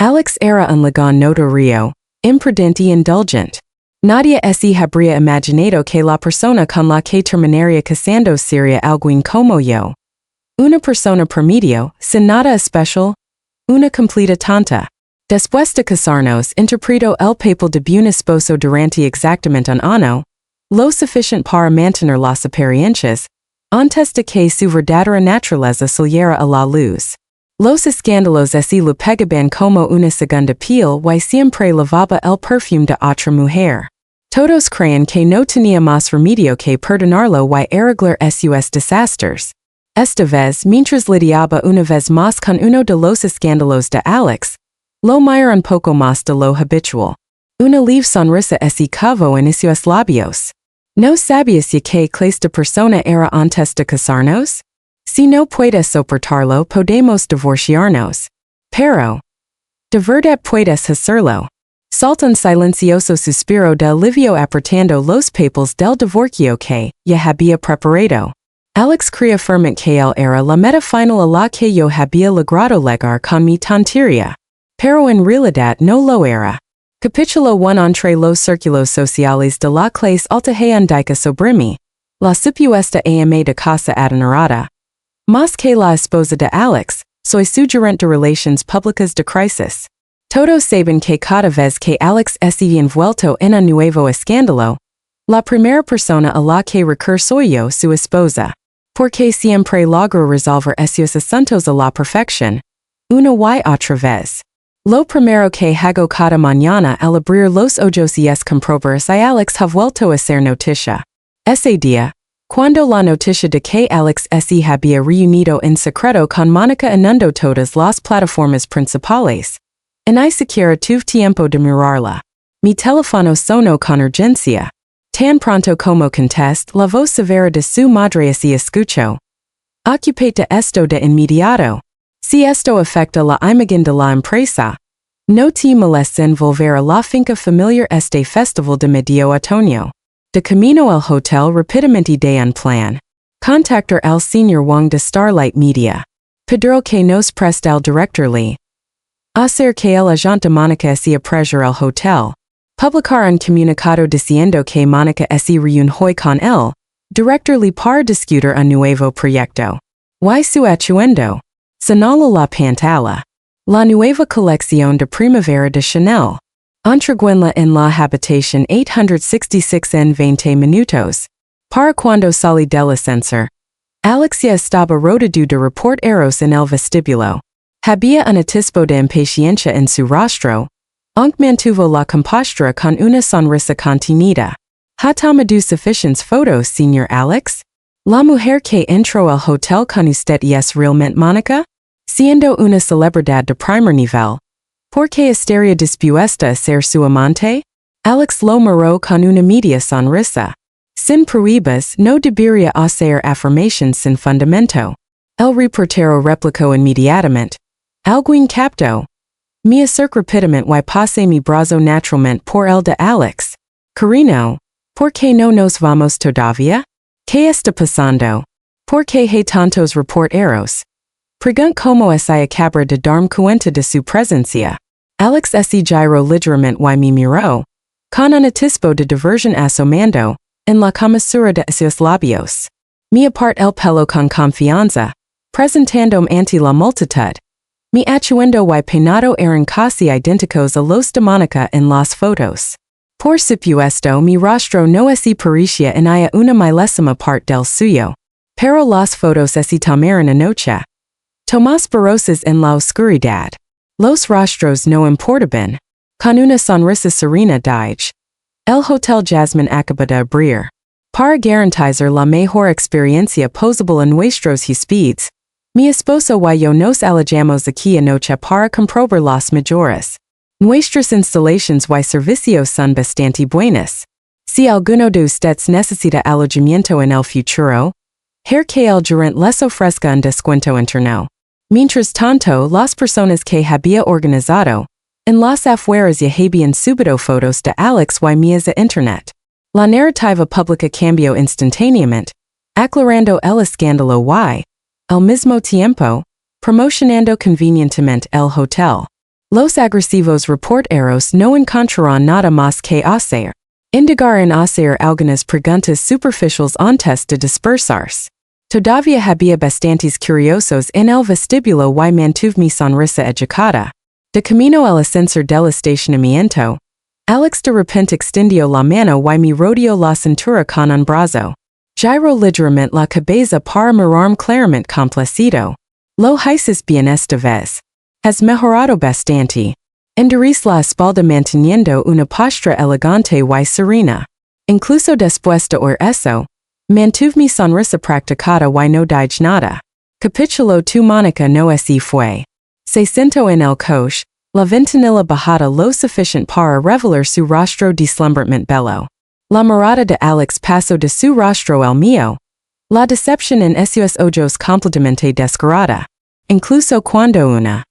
Alex era un lagon notorio, imprudente indulgent. Nadie se habría imaginado que la persona con la que terminaría casando sería alguien como yo. Una persona promedio, sin nada especial, una completa tonta. Después de casarnos, interpreto el papel de un esposo durante exactamente un año, lo suficiente para mantener las apariencias, antes de que su verdadera naturaleza saliera a la luz. Los escándalos se lo pegaban como una segunda piel y siempre lavaba el perfume de otra mujer. Todos creen que no tenía más remedio que perdonarlo y arreglar sus desastres. Esta vez, mientras lidiaba una vez más con uno de los escándalos de Alex, lo mira un poco más de lo habitual. Una leve sonrisa se cavó en sus labios. ¿No sabías ya que clase de persona era antes de casarnos? Si no puedes soportarlo, podemos divorciarnos. Pero, ¿de verdad puedes hacerlo? Salta un silencioso suspiro de alivio apretando los papeles del divorcio que ya había preparado. Alex creía firmemente que él era la meta final a la que yo había logrado llegar con mi tontería. Pero en realidad no lo era. Capítulo 1 entre los círculos sociales de la clase alta que indica sobre mí. La supuesta ama de casa adinerada. Más que la esposa de Alex, soy su gerente de relaciones públicas de crisis. Todos saben que cada vez que Alex se envuelto en un nuevo escándalo, la primera persona a la que recurre soy yo, su esposa. Porque siempre logro resolver esos asuntos a la perfección. Una y otra vez. Lo primero que hago cada mañana al abrir los ojos es comprobar si Alex ha vuelto a ser noticia. Ese día, cuando la noticia de que Alex se había reunido en secreto con Mónica inundó todas las plataformas principales, ni siquiera tuve tiempo de mirarla. Mi teléfono sonó con urgencia. Tan pronto como contesté, la voz severa de su madre se escuchó. Ocupate esto de inmediato. Si esto afecta la imagen de la empresa, no te molestes en volver a la finca familiar este festival de medio otoño. De camino al hotel rápidamente de un plan. Contactar al señor Wang de Starlight Media. Pedir que nos preste al director Lee. Hacer que el agente de Mónica se apresure al hotel. Publicar un comunicado diciendo que Mónica se reúne hoy con él, director Lee para discutir un nuevo proyecto. Y su atuendo. Señala la pantalla. La nueva colección de primavera de Chanel. Entreguenla en la habitación 866 en 20 minutos. Para cuando salí del ascensor. Alexia estaba rodeado de reporteros en el vestíbulo. Había un atisbo de impaciencia en su rostro, aunque mantuvo la compostura con una sonrisa contenida. ¿Ha tomado suficientes fotos, señor Alex? ¿La mujer que entró al hotel con usted es realmente Mónica? Siendo una celebridad de primer nivel, ¿por qué estaría dispuesta a ser su amante? Alex lo miró con una media sonrisa. Sin pruebas, no debería hacer afirmaciones sin fundamento. El reportero replicó inmediatamente. Alguien captó. Me acerco rápidamente y pasé mi brazo naturalmente por el de Alex. Cariño, ¿por qué no nos vamos todavía? ¿Qué está pasando? ¿Por qué hay tantos reporteros? Pregunt como se acaba de darme cuenta de su presencia. Alex se giró ligeramente y me miró, con un atisbo de diversión asomando, en la comisura de sus labios. Me aparté el pelo con confianza, presentándome ante la multitud. Mi atuendo y peinado eran casi idénticos a los de Mónica en las fotos. Por supuesto, mi rostro no se parecía en una milésima parte del suyo. Pero las fotos se tomaron anoche. Tomas borrosas en la oscuridad. Los rostros no importaban. Con una sonrisa serena dije. El Hotel Jasmine acaba de abrir. Para garantizar la mejor experiencia posible a nuestros huéspedes, mi esposo y yo nos alojamos aquí anoche para comprobar las mejoras. Nuestras instalaciones y servicios son bastante buenas. Si alguno de ustedes necesita alojamiento en el futuro, que el gerente les ofrezca un descuento interno. Mientras tanto, las personas que había organizado, en las afueras ya habían subido fotos de Alex y mías a internet. La narrativa pública cambió instantáneamente, aclarando el escándalo y, al mismo tiempo, promocionando convenientemente el hotel. Los agresivos reporteros no encontraron nada más que hacer. Indigar en hacer algunas preguntas superficiales antes de dispersarse. Todavía había bastantes curiosos en el vestíbulo y mantuve mi sonrisa educada. De camino al ascensor del estacionamiento, Alex de repente extendió la mano y me rodeó la cintura con un brazo. Giro ligeramente la cabeza para mirarme claramente complacido. Lo haces bien esta vez. Has mejorado bastante. Enderez la espalda manteniendo una postura elegante y serena. Incluso después de oír eso, mantuve mi sonrisa practicada y no dije nada. Capítulo tu Mónica no así fue. Se sentó en el coche, la ventanilla bajada lo suficiente para revelar su rostro deslumbrante bello. La mirada de Alex pasó de su rostro al mío. La decepción en esos ojos completamente descarada. Incluso cuando una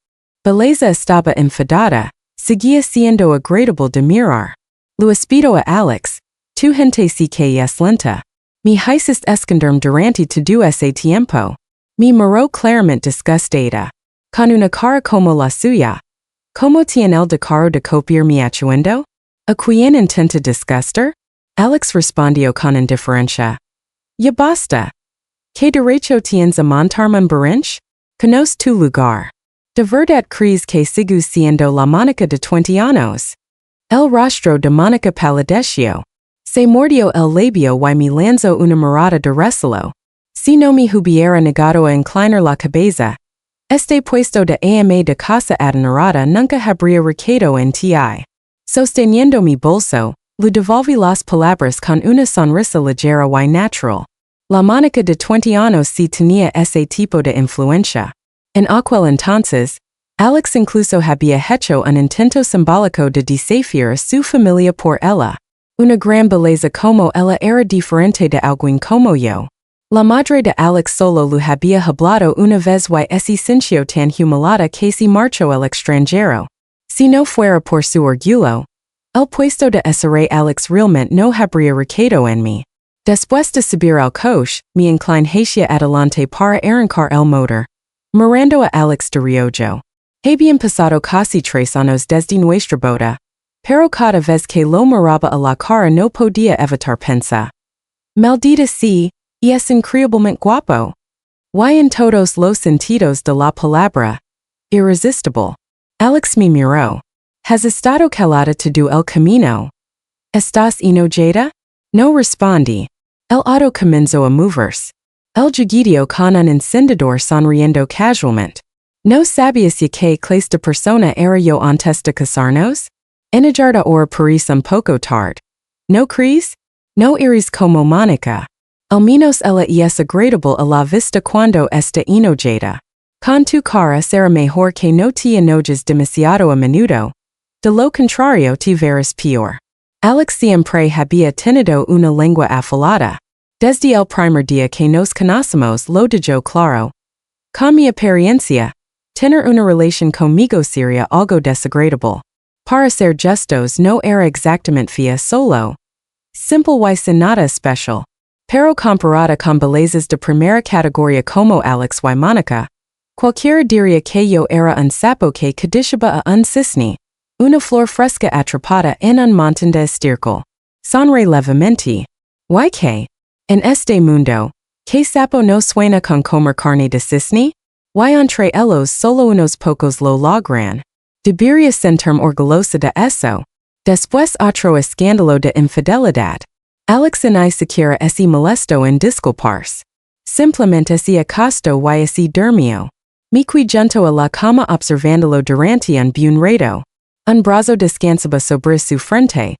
belleza estaba enfadada, seguía siendo agradable de mirar. Lo espido a Alex, tu gente sí que es lenta. Mi hiciste esconderme durante todo ese tiempo. Me miró claramente disgustada. Con una cara como la suya. ¿Cómo tiene el decoro de copiar mi atuendo? ¿A quién intenta disgustar? Alex respondió con indiferencia. Ya basta. ¿Qué derecho tienes a montarme en berrinche? Conoce tu lugar. De verdad crees que sigo siendo la Mónica de 20 años. El rostro de Mónica palideció. Se mordió el labio y me lanzó una mirada de recelo. Si no me hubiera negado a inclinar la cabeza, este puesto de ama de casa adinerada nunca habría recaído en ti. Sosteniendo mi bolso, le devolví las palabras con una sonrisa ligera y natural. La Mónica de 20 años sí tenía ese tipo de influencia. En aquel entonces, Alex incluso había hecho un intento simbólico de desafiar a su familia por ella. Una gran belleza como ella era diferente de alguien como yo. La madre de Alex solo lo había hablado una vez y se sintió tan humillada que se marchó al extranjero. Si no fuera por su orgullo, el puesto de ese rey Alex realmente no habría recaído en mí. Después de subir al coche, me incliné hacia adelante para arrancar el motor, mirando a Alex de reojo. Habían pasado casi 3 años desde nuestra boda, pero cada vez que lo miraba a la cara no podía evitar pensar. Maldita sí, y es increíblemente guapo. Y en todos los sentidos de la palabra. Irresistible. Alex me miró. ¿Has estado calada todo el camino? ¿Estás enojada? No respondí. El auto comenzó a moverse. El jugueteó con un encendedor sonriendo casualmente. ¿No sabías ya qué clase de persona era yo antes de casarnos? Enojarda ahora parece un poco tarde. ¿No crees? No eres como Mónica. Al menos ella es agradable a la vista cuando está enojada. Con tu cara será mejor que no te enojes demasiado a menudo. De lo contrario te verás peor. Alex siempre había tenido una lengua afilada. Desde el primer día que nos conocemos lo dejó claro. Con mi apariencia, tener una relación conmigo sería algo desagradable. Para ser justos no era exactamente fea solo. Simple y sin nada especial. Pero comparada con bellezas de primera categoría como Alex y Mónica, cualquiera diría que yo era un sapo que codiciaba a un cisne, una flor fresca atrapada en un montón de estiércol. Sonreí levemente. ¿Y qué? En este mundo, ¿qué sapo no suena con comer carne de cisne? Y entre ellos solo unos pocos lo logran. Debería sentirme orgullosa de eso. Después otro escándalo de infidelidad. Alex ni siquiera se molestó en disculparse. Simplemente se acostó y se durmió. Me fui junto a la cama observándolo durante un buen rato. Un brazo descansaba sobre su frente.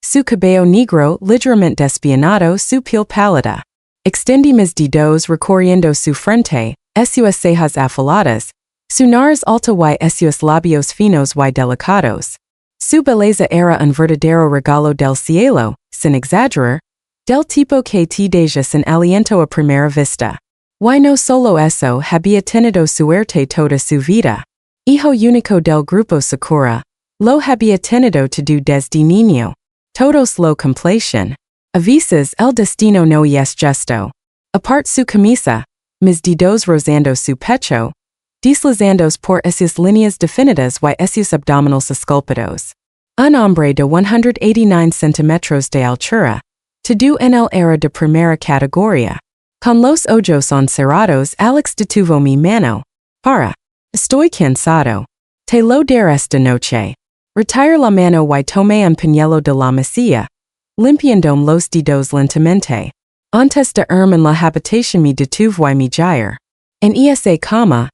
Su cabello negro ligeramente despeinado, su piel pálida. Extendí mis dedos recorriendo su frente, sus cejas afiladas, su nariz alta y sus labios finos y delicados. Su belleza era un verdadero regalo del cielo, sin exagerar, del tipo que te deja sin aliento a primera vista. Y no solo eso, había tenido suerte toda su vida. Hijo único del grupo Sakura, lo había tenido todo desde niño. Todos lo complacen. A veces el destino no es justo. Apart su camisa, mis dedos rozando su pecho, deslizandos por esas líneas definidas y esos abdominales esculpidos. Un hombre de 189 centímetros de altura, todo en el era de primera categoría. Con los ojos encerrados, Alex detuvo mi mano. Para. Estoy cansado. Te lo daré esta noche. Retire la mano y tomé un pañuelo de la mesilla, limpiandome los dedos lentamente. Antes de irme en la habitación me detuve y mi jair. En esa cama,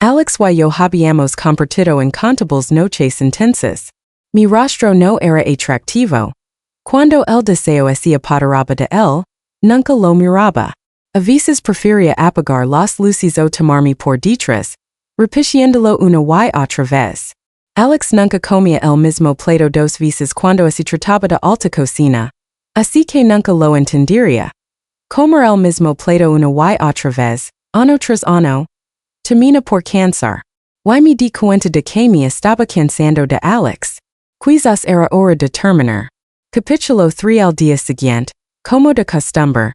Alex y yo habíamos compartido incontables noches intensas. Mi rostro no era atractivo. Cuando el deseo se apoderaba de él, nunca lo miraba. A veces prefería apagar las luces o tomarme por detrás, repitiéndolo una y otra vez. Alex nunca comía el mismo plato dos veces cuando se trataba de alta cocina, así que nunca lo entendería. Comer el mismo plato una y otra vez, ano tras ano, termina por cansar. Y me di cuenta de que me estaba cansando de Alex. Quizás era hora de terminar. Capítulo 3 al día siguiente, como de costumbre,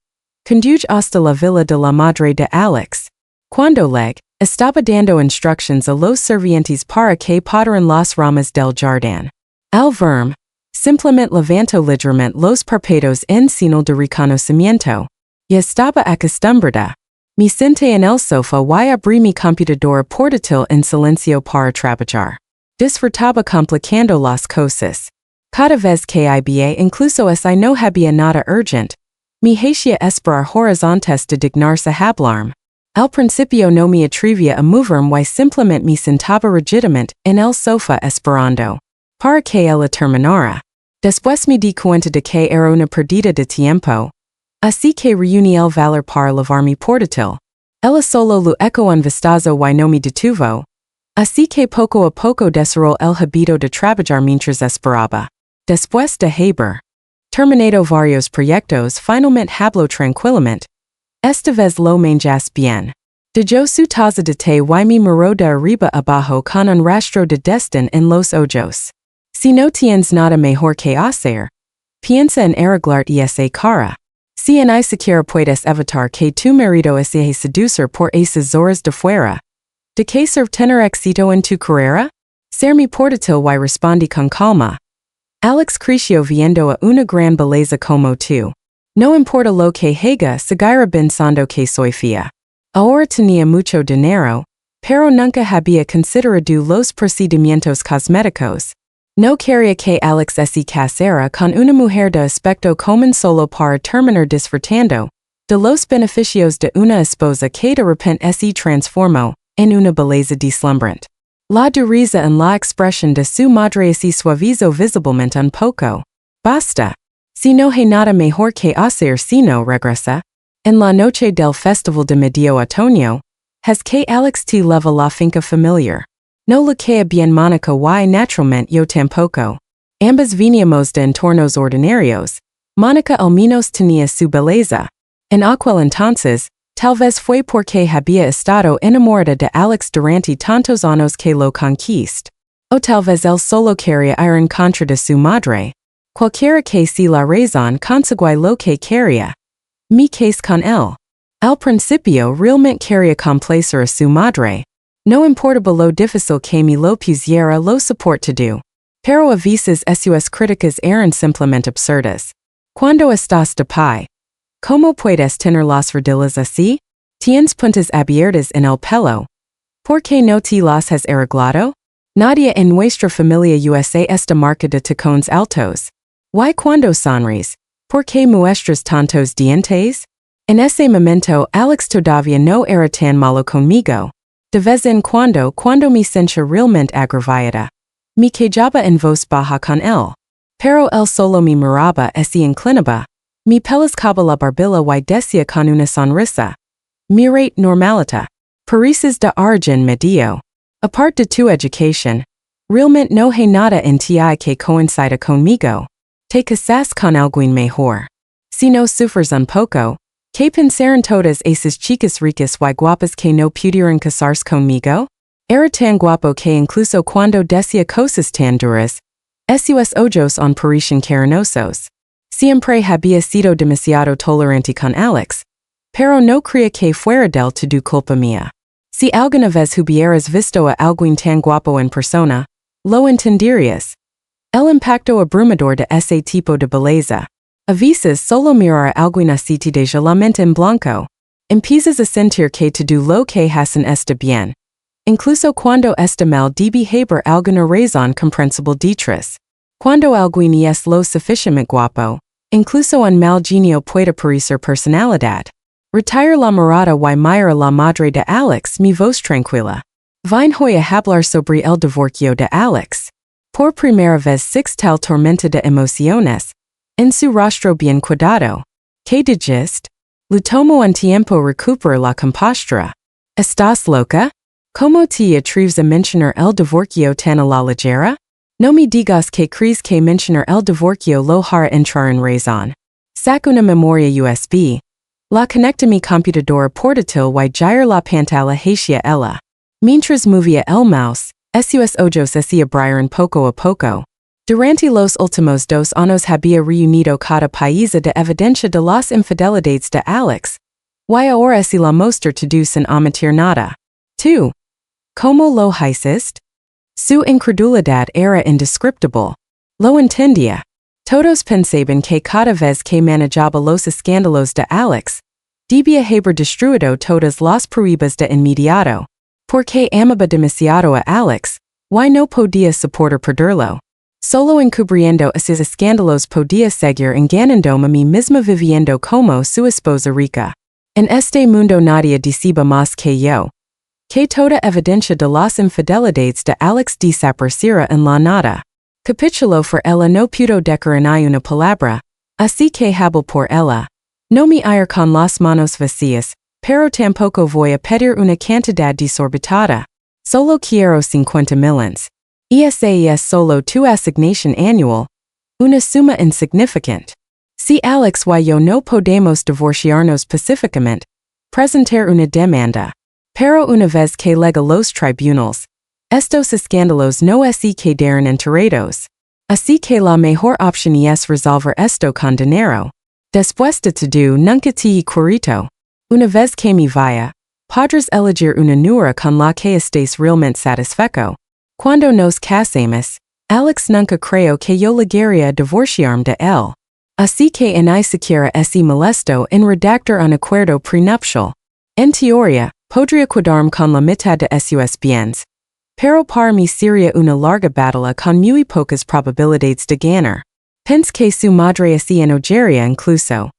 condujo hasta la villa de la madre de Alex. Cuando llegué, estaba dando instructions a los servientes para que podaran las ramas del jardín. Al verme, simplemente levantó ligeramente los párpados en señal de reconocimiento. Ya estaba acostumbrada. Me senté en el sofá y abrí mi computadora portátil en silencio para trabajar. Disfrutaba complicando las cosas. Cada vez que iba incluso si no había nada urgente, me hacía esperar horas antes de dignarse hablarme. Al principio no me atrevía a moverme y simplemente me sentaba rigidamente en el sofá esperando para que ella terminara. Después me di cuenta de que era una pérdida de tiempo. Así que reuní el valor para lavar mi portátil. Ella solo lo eco un vistazo y no me detuvo. Así que poco a poco desarrolló el hábito de trabajar mientras esperaba. Después de haber terminado varios proyectos, finalmente habló tranquilamente. Esta vez lo manjas bien. Dejó su taza de té y me miró de arriba abajo con un rastro de desdén en los ojos. Si no tienes nada mejor que hacer, piensa en arreglarte esa cara. Si ni siquiera puedes evitar que tu marido se seducir por esas horas de fuera, ¿de qué sirve tener éxito en tu carrera? Ser mi portátil y respondí con calma. Alex creció viendo a una gran belleza como tú. No importa lo que haga, seguirá pensando que soy fea. Ahora tenía mucho dinero, pero nunca había considerado los procedimientos cosméticos. No quería que Alex se casara con una mujer de aspecto común solo para terminar disfrutando de los beneficios de una esposa que de repente se transformó en una belleza deslumbrante. La dureza en la expresión de su madre se suavizó visiblemente un poco. Basta. Si no hay nada mejor que hacer sino regresa. En la noche del festival de medio otoño, es que Alex te leva la finca familiar. No le cae bien Mónica y naturalmente yo tampoco. Ambas veníamos de entornos ordinarios. Mónica al menos tenía su belleza. En aquel entonces, tal vez fue porque había estado enamorada de Alex durante tantos años que lo conquistó. O tal vez él solo quería ir en contra de su madre. Cualquiera que sea la razón consigue lo que quería. Mi case con él. Al principio realmente quería complacer a su madre. No importaba lo difícil que me lo pusiera lo soportado. Pero a veces sus críticas eran simplemente absurdas. Cuando estás de pie, ¿cómo puedes tener las rodillas así? Tienes puntas abiertas en el pelo. ¿Por qué no te las has arreglado? Nadie en nuestra familia usa esta marca de tacones altos. ¿Y cuando sonríes? ¿Por qué muestras tantos dientes? En ese momento Alex todavía no era tan malo conmigo. De vez en cuando me sentía realmente agravada, me quejaba en voz baja con él. Pero él solo me miraba y se inclinaba. Me pellizcaba la barbilla y decía con una sonrisa. Mirate normalita. Pareces de origen medio. Aparte de tu educación, realmente no hay nada en ti que coincida conmigo. Te casas con alguien mejor. Si no sufres un poco, ¿qué pensaron todas esas chicas ricas y guapas que no pudieron casarse conmigo? Era tan guapo que incluso cuando decía cosas tan duras, sus ojos on parecían carnosos. Siempre había sido demasiado tolerante con Alex, pero no creía que fuera del todo culpa mía. Si alguna vez hubieras visto a alguien tan guapo en persona, lo entenderías. El impacto abrumador de ese tipo de belleza. A veces solo mirar a alguien así te deja la mente en blanco. Empiezas a sentir que todo lo que hacen está bien. Incluso cuando está mal debe haber alguna razón comprensible detrás. Cuando alguien es lo suficientemente guapo, incluso un mal genio puede parecer personalidad. Retire la mirada y mira la madre de Alex, mi voz tranquila. Vine hoy a hablar sobre el divorcio de Alex. Por primera vez tal tormenta de emociones. En su rostro bien cuidado. ¿Qué dijiste? Le tomo un tiempo recuperar la compostura. ¿Estás loca? ¿Cómo te atreves a mencionar el divorcio tan a la ligera? No me digas que crees que mencionar el divorcio lo hará entrar en razón. Sac una memoria USB. La conecta mi computadora portátil y gira la pantalla hacia ella. Mientras movía el mouse, sus ojos se abrieron poco a poco. Durante los últimos 2 años había reunido cada pieza de evidencia de las infidelidades de Alex. Y ahora se la mostrar todo sin omitir nada. ¿Tú? ¿Cómo lo hiciste? Su incredulidad era indescriptible. Lo entendía. Todos pensaban que cada vez que manejaba los escándalos de Alex, debía haber destruido todas las pruebas de inmediato. Porque amaba demasiado a Alex, y no podía soportar perderlo. Solo encubriendo esos escándalos podía seguir engañándome a mí misma viviendo como su esposa rica. En este mundo nadie decía más que yo. Que toda evidencia de las infidelidades de Alex desapareciera en la nada. Capítulo for ella no pudo decir ni una palabra, así que hablo por ella. No me ir con las manos vacías, pero tampoco voy a pedir una cantidad desorbitada. Solo quiero 50 millones. Esa es solo tu asignación anual. Una suma insignificante. Si Alex y yo no podemos divorciarnos pacíficamente, presentar una demanda. Pero una vez que llega los tribunales, estos escándalos no se quedarán enterados. Así que la mejor opción es resolver esto con dinero. Después de todo nunca te he querido. Una vez que me vaya, podrás elegir una nuera con la que estés realmente satisfecho. Cuando nos casemos, Alex nunca creyó que yo llegaría a divorciarme de él. Así que ni siquiera ese molesto en redactar un acuerdo prenupcial. En teoría, podría quedarme con la mitad de sus bienes. Pero para mí sería una larga batalla con muy pocas probabilidades de ganar. Pense que su madre se enojaría incluso.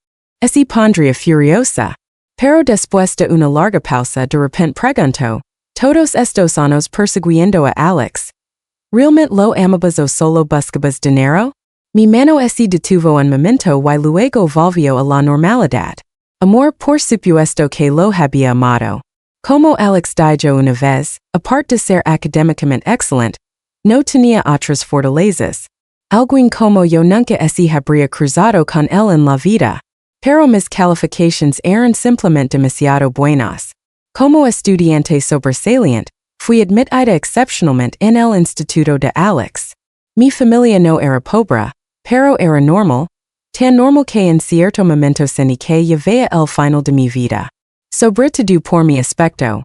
Se pondría furiosa. Pero después de una larga pausa de repente preguntó, todos estos años persiguiendo a Alex. ¿Realmente lo amabas o solo buscabas dinero? Mi mano se detuvo un momento y luego volvió a la normalidad. Amor por supuesto que lo había amado. Como Alex dijo una vez, aparte de ser académicamente excelente, no tenía otras fortalezas. Alguien como yo nunca se habría cruzado con él en la vida. Pero mis califications eran simplemente demasiado buenas. Como estudiante sobresaliente, fui admitida excepcionalmente en el instituto de Alex. Mi familia no era pobre, pero era normal, tan normal que en cierto momento sentí que llevaba el final de mi vida. Sobre todo por mi aspecto.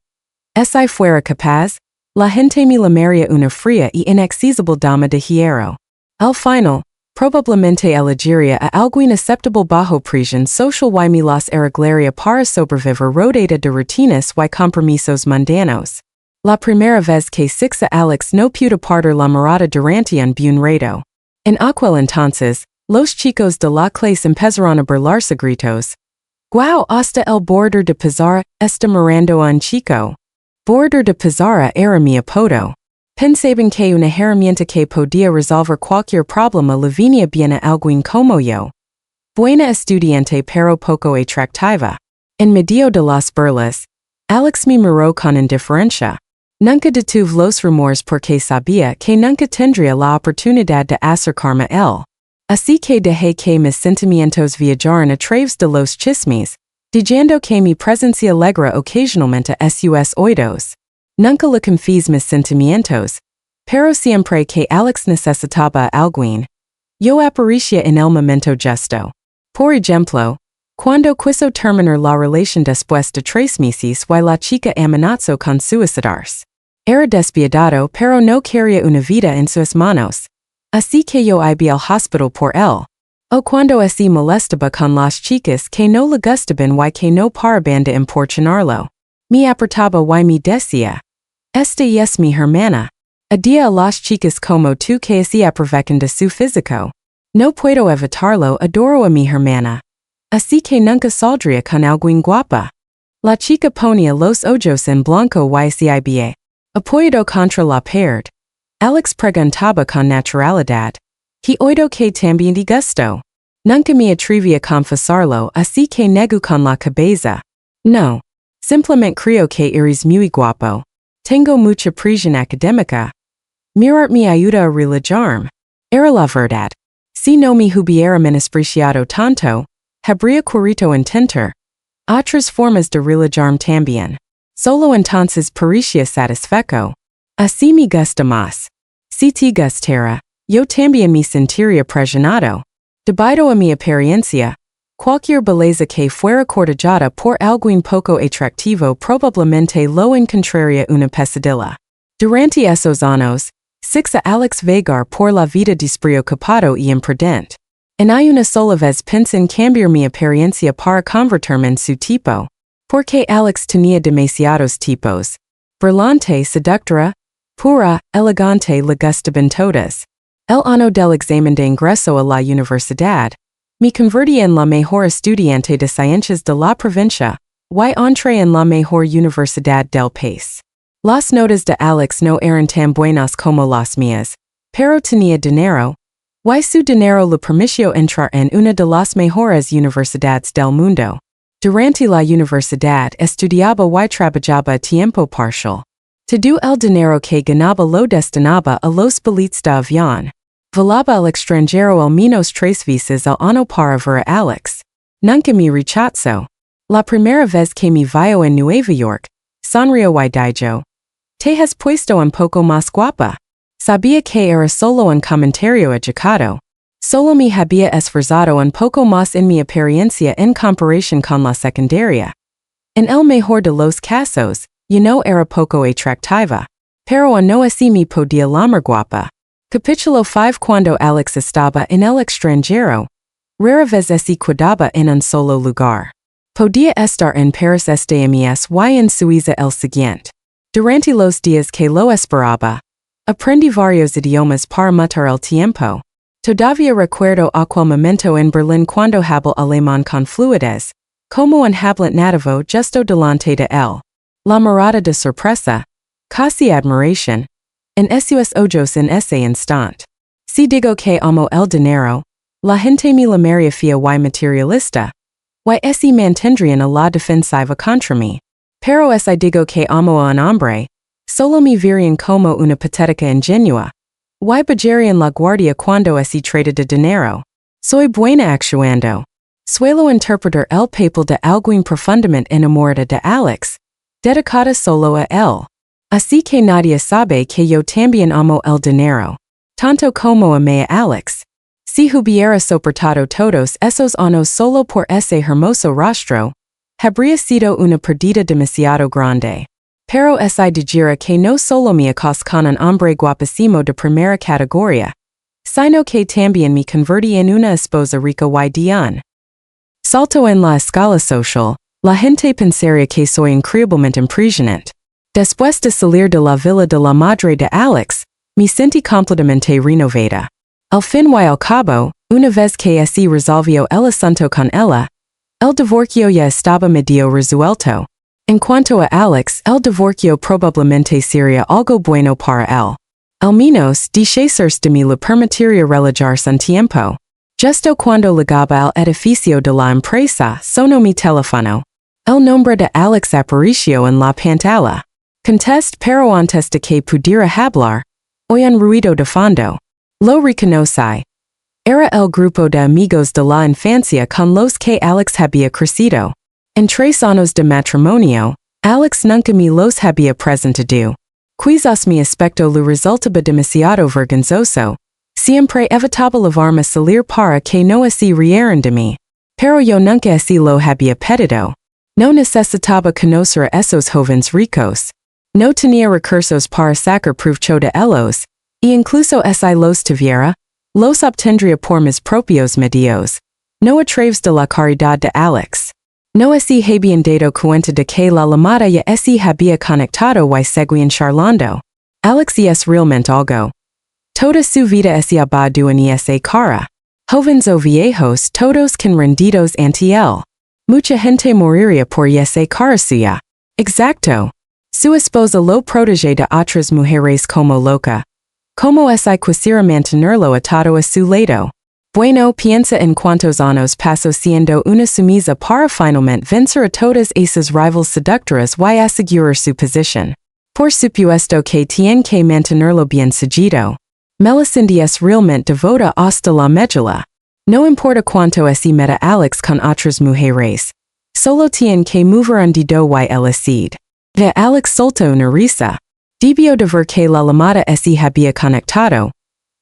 Si fuera capaz, la gente me llamaría una fría y inaccesible dama de hierro. Al final, probablemente elegiría a alguien aceptable bajo presión social y me las arreglaría para sobrevivir rodeada de rutinas y compromisos mundanos. La primera vez que a Alex no pudo perder la mirada durante un buen rato. En aquel entonces, los chicos de la clase empezaron a burlarse a gritos. Guau, hasta el bordero de Pizarra está mirando a un chico. Bordero de Pizarra era mi apodo. Pensaban que una herramienta que podía resolver cualquier problema le venía bien a alguien como yo. Buena estudiante pero poco atractiva. En medio de las burlas, Alex me miró con indiferencia. Nunca detuve los rumores porque sabía que nunca tendría la oportunidad de acercarme a él. Así que dejé que mis sentimientos viajaran a través de los chismes, diciendo que mi presencia alegra ocasionalmente a sus oídos. Nunca le confié mis sentimientos, pero siempre que Alex necesitaba a alguien, yo aparecía en el momento justo. Por ejemplo, Cuando quiso terminar la relación después de 3 meses y la chica amenazó con suicidarse. Era despiadado pero no quería una vida en sus manos. Así que yo iba al hospital por él. O cuando así molestaba con las chicas que no le gustaban y que no paraban de importunarlo. Me apartaba y me decía. Esta es mi hermana. Odia a las chicas como tú que así aprovechen de su físico. No puedo evitarlo, adoro a mi hermana. Así que nunca saldría con alguien guapa. La chica ponía los ojos en blanco y se iba. Apoyado contra la pared. Alex preguntaba con naturalidad. ¿Qué oído que también te gustó? Nunca me atreví a confesarlo, así que negó con la cabeza. No. Simplemente creo que eres muy guapo. Tengo mucha presión académica. Mirar me ayuda a relajarme. Era la verdad. Si no me hubiera menospreciado tanto, habría querido intentar otras formas de relajarme también. Solo entonces parecía satisfecho. Así me gusta más. Si te gustara, yo también me sentiría presionado. Debido a mi apariencia, cualquier belleza que fuera cortejada por alguien poco atractivo probablemente lo encontraría una pesadilla. Durante esos años, a Alex vagar por la vida despreocupado y imprudente. En una sola vez pensé en cambiar mi apariencia para convertirme en su tipo. Porque Alex tenía demasiados tipos. Brillante, seductora, pura, elegante, le gustaban todas. El año del examen de ingreso a la universidad, me convertí en la mejor estudiante de ciencias de la provincia, y entré en la mejor universidad del país. Las notas de Alex no eran tan buenas como las mías, pero tenía dinero, y su dinero le permitió entrar en una de las mejores universidades del mundo. Durante la universidad estudiaba y trabajaba a tiempo parcial. Todo el dinero que ganaba lo destinaba a los billetes de avión. Volaba al extranjero al menos 3 veces al año para ver a Alex. Nunca me rechazó. La primera vez que me vio en Nueva York, sonrió y dijo. Te has puesto un poco más guapa. Sabía que era solo un comentario educado. Solo me había esforzado un poco más en mi apariencia en comparación con la secundaria. En el mejor de los casos, yo no era poco atractiva. Pero no así me podía llamar guapa. Capítulo 5. Cuando Alex estaba en el extranjero, rara vez se quedaba en un solo lugar. Podía estar en Paris este mes y en Suiza el siguiente. Durante los días que lo esperaba, aprendí varios idiomas para matar el tiempo. Todavía recuerdo aquel momento en Berlín cuando hablé alemán con fluidez, como un hablante nativo justo delante de él. La mirada de sorpresa, casi admiración, en esos ojos en ese instante. Si digo que amo el dinero, la gente me llamaría fea y materialista, y ese mantendrían a la defensiva contra mí. Pero si digo que amo a un hombre, solo me verían como una patética ingenua. Y bajarían la guardia cuando se trata de dinero. Soy buena actuando. Suelo interpretar el papel de alguien profundamente enamorada de Alex, dedicada solo a él. Así que nadie sabe que yo también amo el dinero, tanto como amé a Alex. Si hubiera soportado todos esos años solo por ese hermoso rostro, habría sido una pérdida demasiado grande. Pero esa dijera que no solo me acosé con un hombre guapísimo de primera categoría, sino que también me convertí en una esposa rica y dian. Salto en la escala social, la gente pensaría que soy increíblemente impresionante. Después de salir de la villa de la madre de Alex, me sentí completamente renovada. Al fin y al cabo, una vez que así resolvió el asunto con ella, el divorcio ya estaba medio resuelto. En cuanto a Alex, el divorcio probablemente sería algo bueno para él. Al menos, deshacerse de mí le permitiría relajarse un tiempo. Justo cuando llegaba al edificio de la empresa, sonó mi teléfono. El nombre de Alex apareció en la pantalla. Contesté pero antes de que pudiera hablar, oí un ruido de fondo. Lo reconocí. Era el grupo de amigos de la infancia con los que Alex había crecido. En 3 años de matrimonio, Alex nunca me los había presentado. Quizás mi aspecto le resultaba demasiado vergonzoso. Siempre evitaba llevarme a salir para que no se rieran de mí. Pero yo nunca así lo había pedido. No necesitaba conocer esos jóvenes ricos. No tenía recursos para sacar provecho de ellos, y incluso si los tuviera, los obtendría por mis propios medios. No a través de la caridad de Alex. No así habían dado cuenta de que la llamada ya así había conectado y seguían charlando. Alex y es realmente algo. Toda su vida así abadu en esa cara. Jóvenes o viejos todos can rendidos ante él. Mucha gente moriría por esa cara suya. Exacto. Su esposa lo protege de otras mujeres como loca. Como si quisiera mantenerlo atado a su lado. Bueno, piensa en cuántos años pasó siendo una sumisa para finalmente vencer a todas esas rivals seductoras y asegurar su posición. Por supuesto que tiene que mantenerlo bien seguido. Melisande es realmente devota hasta la médula. No importa cuánto así meta Alex con otras mujeres. Solo tiene que mover un dedo y el acid. De Alex soltó una risa. Debió de ver que la llamada así había conectado.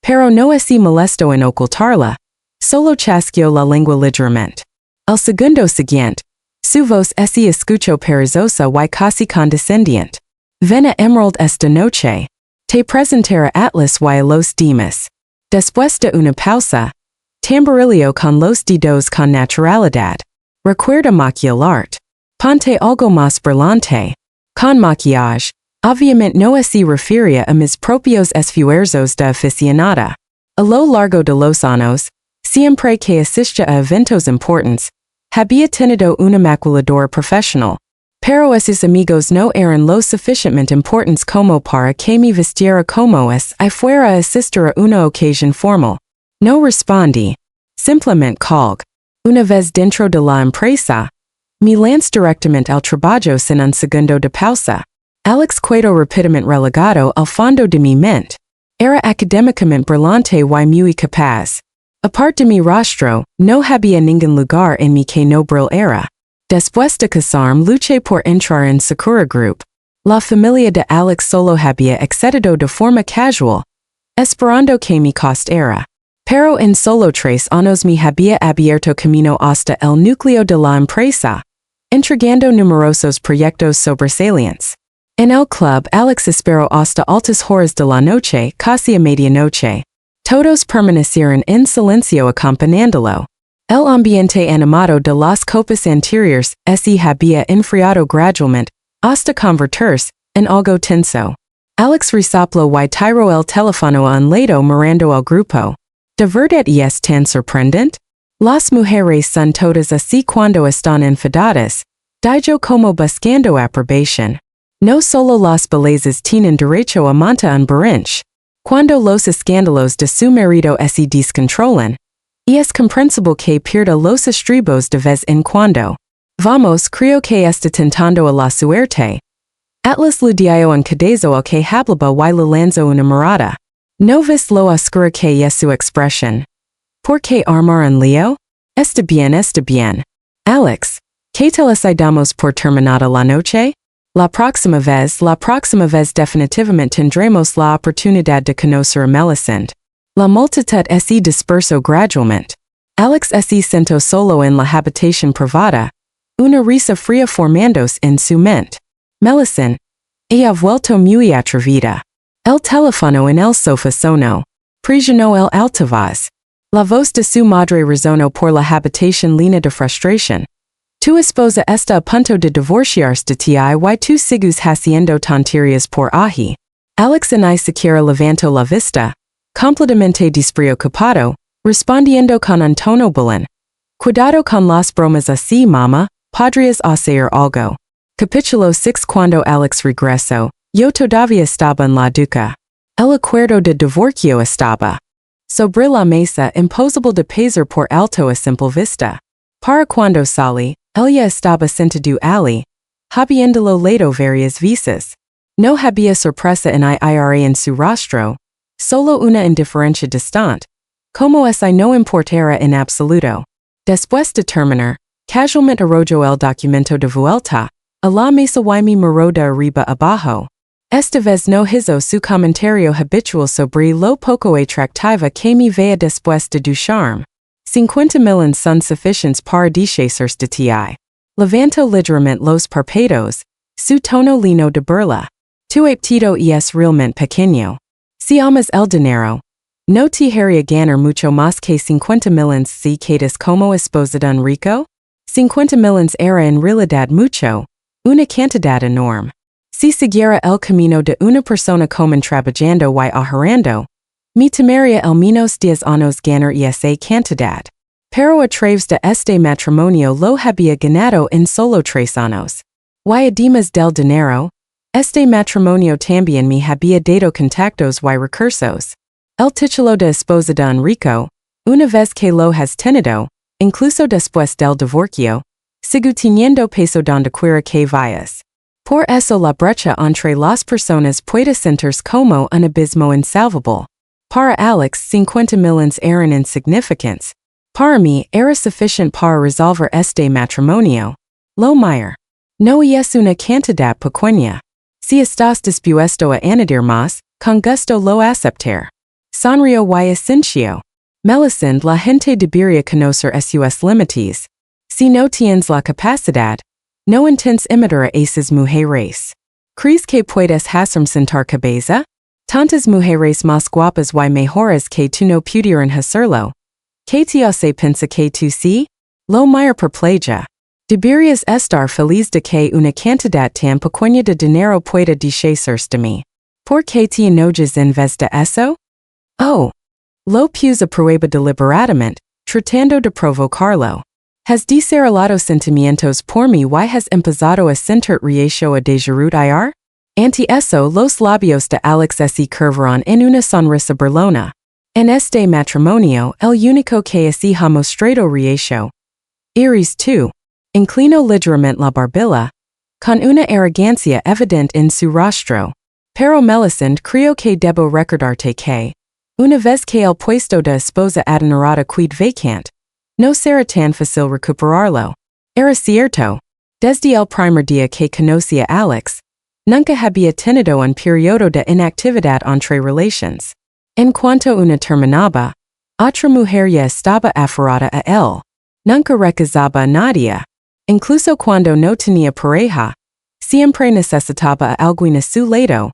Pero no así molesto en ocultarla. Solo chasqueó la lengua ligeramente. El segundo siguiente, su voz así escuchó perezosa y casi condescendiente. Ven a Emerald esta noche. Te presentaré Atlas y a los demás. Después de una pausa, tamborileo con los dedos con naturalidad. Recuerda maquillarte. Ponte algo más brillante. Con maquillaje, obviamente no así refería a mis propios esfuerzos de aficionada. A lo largo de los años, siempre que asistía a eventos importantes, había tenido una maquiladora profesional. Pero esos amigos no eran lo suficientemente importantes como para que me vistiera como es y fuera a asistir a una ocasión formal. No respondí. Simplemente colgué. Una vez dentro de la empresa, me lancé directamente al trabajo sin un segundo de pausa. Alex quedó rápidamente relegado al fondo de mi mente. Era académicamente brillante y muy capaz. Aparte de mi rostro, no había ningún lugar en mi que no brillara. Después de casarme luché por entrar en Sakura Group. La familia de Alex solo había accedido de forma casual, esperando que me costara. Pero en solo 3 años me había abierto camino hasta el núcleo de la empresa, entregando numerosos proyectos sobresalientes. En el club Alex esperó hasta altas horas de la noche, casi a medianoche. Todos permanecieron en silencio acompañándolo. El ambiente animado de las copas anteriores se había enfriado gradualmente, hasta convertirse en algo tenso. Alex resopló y tiró el teléfono a un lado mirando al grupo. ¿De verdad es tan sorprendente? Las mujeres son todas así cuando están enfadadas. Dijo como buscando aprobación. No solo las bellezas tienen derecho a montar un berrinche. Cuando los escándalos de su marido se descontrolan, es comprensible que pierda los estribos de vez en cuando. Vamos, creo que está tentando a la suerte. Atlas le dio un cadezo al que hablaba y le lanzó una mirada. ¿No ves lo oscura que es su expresión? ¿Por qué armar un lío? Está bien. Alex, ¿qué tal si damos por terminada la noche? La próxima vez definitivamente tendremos la oportunidad de conocer a Melisande. La multitud se dispersó gradualmente. Alex se sentó solo en la habitación privada, una risa fría formándose en su mente. Melisande, ha vuelto muy atrevida. El teléfono en el sofá sonó. Presionó el altavoz. La voz de su madre resonó por la habitación llena de frustración. Tu esposa está a punto de divorciarse de ti y tú sigues haciendo tonterías por ahí. Alex ni siquiera levantó la vista, completamente despreocupado, respondiendo con un tono bulín. Cuidado con las bromas así, mamá, podrías hacer algo. Capítulo 6. Cuando Alex regresó, yo todavía estaba en la duca. El acuerdo de divorcio estaba sobre la mesa, imposible de pasar por alto a simple vista. Para cuando salí, ella estaba sentada allí, habiéndolo leído varias veces. No había sorpresa en en su rostro, solo una indiferencia distante, como si no importara en absoluto. Después de terminar, casualmente arrojó el documento de vuelta a la mesa y me miró de arriba abajo. Esta vez no hizo su comentario habitual sobre lo poco atractiva que me veía después de ducharme. 50,000 son suficientes para dishacerse ti. Levanto ligeramente los parpados, su tono lino de burla. Tu apetito es realmente pequeño. Si amas el dinero, no te haría ganar mucho más que 50,000 si quedas como esposa de un rico? 50,000 era en realidad mucho, una cantidad enorme. Si siguiera el camino de una persona como trabajando y ahorrando, me tomaría al menos 10 años ganar esa cantidad. Pero a través de este matrimonio lo había ganado en solo 3 años. Y además del dinero, este matrimonio también me había dado contactos y recursos. El título de esposa de un rico, una vez que lo has tenido, incluso después del divorcio, sigo teniendo peso donde quiera que vayas. Por eso la brecha entre las personas puede sentirse como un abismo insalvable. Para Alex 50,000 eran insignificants. Para mí era suficiente para resolver este matrimonio. Lo mayor. No es una cantidad pequeña. Si estás dispuesto a añadir más, con gusto lo aceptar. Sonrío y asincio. Melisande la gente debería conocer sus límites. Si no tienes la capacidad, no intentes imitar a esas mujeres. ¿Crees que puedes hacerme sentar cabeza? Tantas mujeres más guapas y mejores que tú no pudieran hacerlo. ¿Qué te hace pensar que tú sí? Lo mayor perpleja. Deberías estar feliz de que una cantidad tan pequeña de dinero pueda deshacerse de mí. ¿Por qué te enojas en vez de eso? Oh. Lo puse a prueba deliberadamente, tratando de provocarlo. Has desarrollado sentimientos por mí y has empezado a sentir reacio a desarrollar? Ante eso los labios de Alex se curvaron en una sonrisa burlona. En este matrimonio, el único que así ha mostrado reacio. Eres tú. Inclinó ligeramente la barbilla, con una arrogancia evidente en su rostro. Pero Melisande creo que debo recordarte que, una vez que el puesto de esposa adinerada quede vacante, no será tan fácil recuperarlo. Era cierto. Desde el primer día que conocí a Alex, nunca había tenido un periodo de inactividad entre relations. En cuanto una terminaba, otra mujer ya estaba aferrada a él. Nunca recusaba a nadie. Incluso cuando no tenía pareja, siempre necesitaba a alguien a su lado,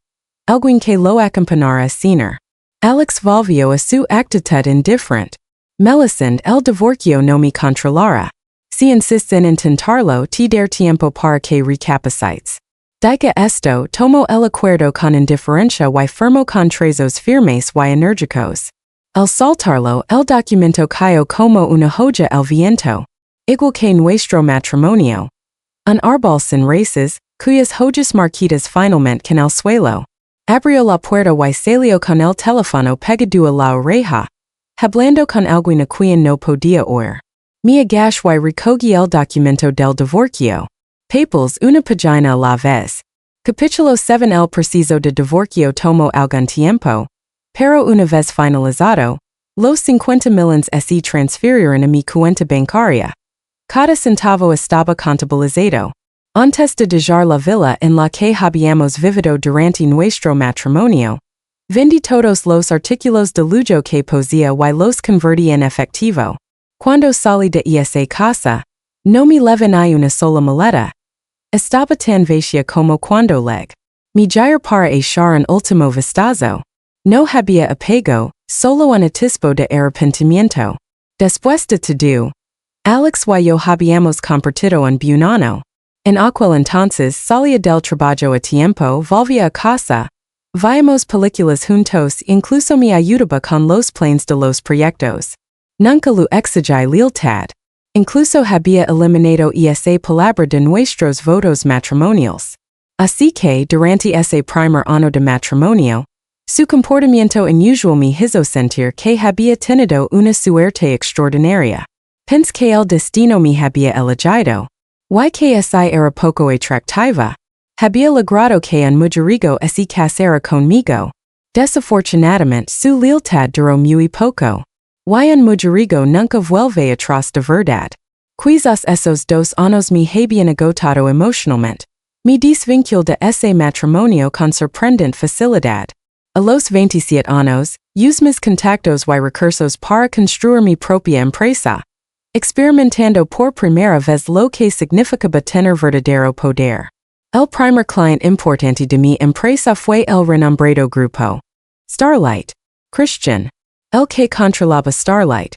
alguien que lo acompañara a cenar. Alex volvió a su actitud indiferente. Melisande el divorcio no me controlará. Si insistes en intentarlo te daré tiempo para que recapacites. Diga esto tomo el acuerdo con indiferencia y firmo con trazos firmes y enérgicos. Al soltarlo el documento cayó como una joya al viento, igual que nuestro matrimonio. Un árbol sin raíces, cuyas hojas marquitas finalmente con el suelo. Abrió la puerta y salió con el teléfono pegado a la oreja, hablando con alguien a quien no podía oír. Me agaché y recogí el documento del divorcio. Papers una página a la vez. Capítulo 7 El proceso de divorcio tomó algún tiempo, pero una vez finalizado, los 50,000 se transfirieron a mi cuenta bancaria. Cada centavo estaba contabilizado. Antes de dejar la villa en la que habíamos vivido durante nuestro matrimonio, vendí todos los artículos de lujo que poseía y los convertí en efectivo. Cuando salí de esa casa, no me llevé ni una sola maleta. Estaba tan vacía como cuando me llegué para echar un último vistazo. No había apego, solo un atisbo de arrepentimiento. Después de todo, Alex y yo habíamos compartido un buen año. En aquel entonces salía del trabajo a tiempo, volvía a casa. Veíamos películas juntos, incluso me ayudaba con los planes de los proyectos. Nunca lo exigí lealtad. Incluso había eliminado esa palabra de nuestros votos matrimoniales. Así que, durante ese primer año de matrimonio, su comportamiento inusual me hizo sentir que había tenido una suerte extraordinaria. Pensé que el destino me había elegido. Y que esa era poco atractiva. Había logrado que un mujeriego se casara conmigo. Desafortunadamente su lealtad duró muy poco. Y un mujeriego nunca vuelve atrás de verdad. Quizás esos 2 años me habían agotado emocionalmente. Me desvinculé de ese matrimonio con sorprendente facilidad. A los 27 años, use mis contactos y recursos para construir mi propia empresa. Experimentando por primera vez lo que significaba tener verdadero poder. El primer client importante de mi empresa fue el renombrado grupo Starlight. Christian. El que controlaba Starlight.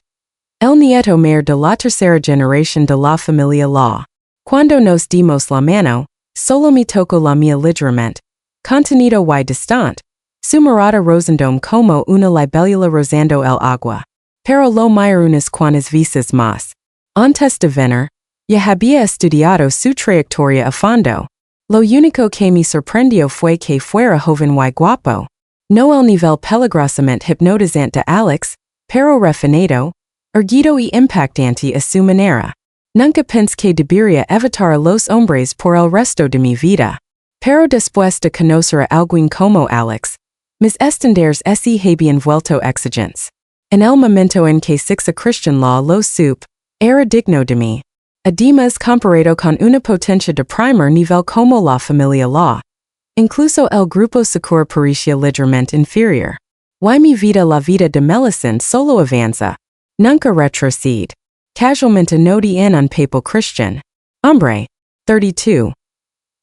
El nieto mayor de la tercera generación de la familia Law. Cuando nos dimos la mano, solo me tocó la mía ligeramente. Contenido y distante. Su mirada rosandome como una libélula rozando el agua. Pero lo mayor unas cuantas veces más. Antes de venir, ya había estudiado su trayectoria a fondo. Lo único que me sorprendió fue que fuera joven y guapo. No el nivel peligrosamente hipnotizante de Alex, pero refinado, erguido y impactante a su manera. Nunca pensé que debería evitar a los hombres por el resto de mi vida. Pero después de conocer a alguien como Alex, mis estándares se habían vuelto exigentes. En el momento en que a Christian Law lo supe, era digno de mí. Además comparado con una potencia de primer nivel como la familia Law. Incluso el grupo Secura parecía ligeramente inferior. Y mi vida la vida de Melisande solo avanza. Nunca retrocede. Casualmente no di en un papel Christian. Hombre. 32.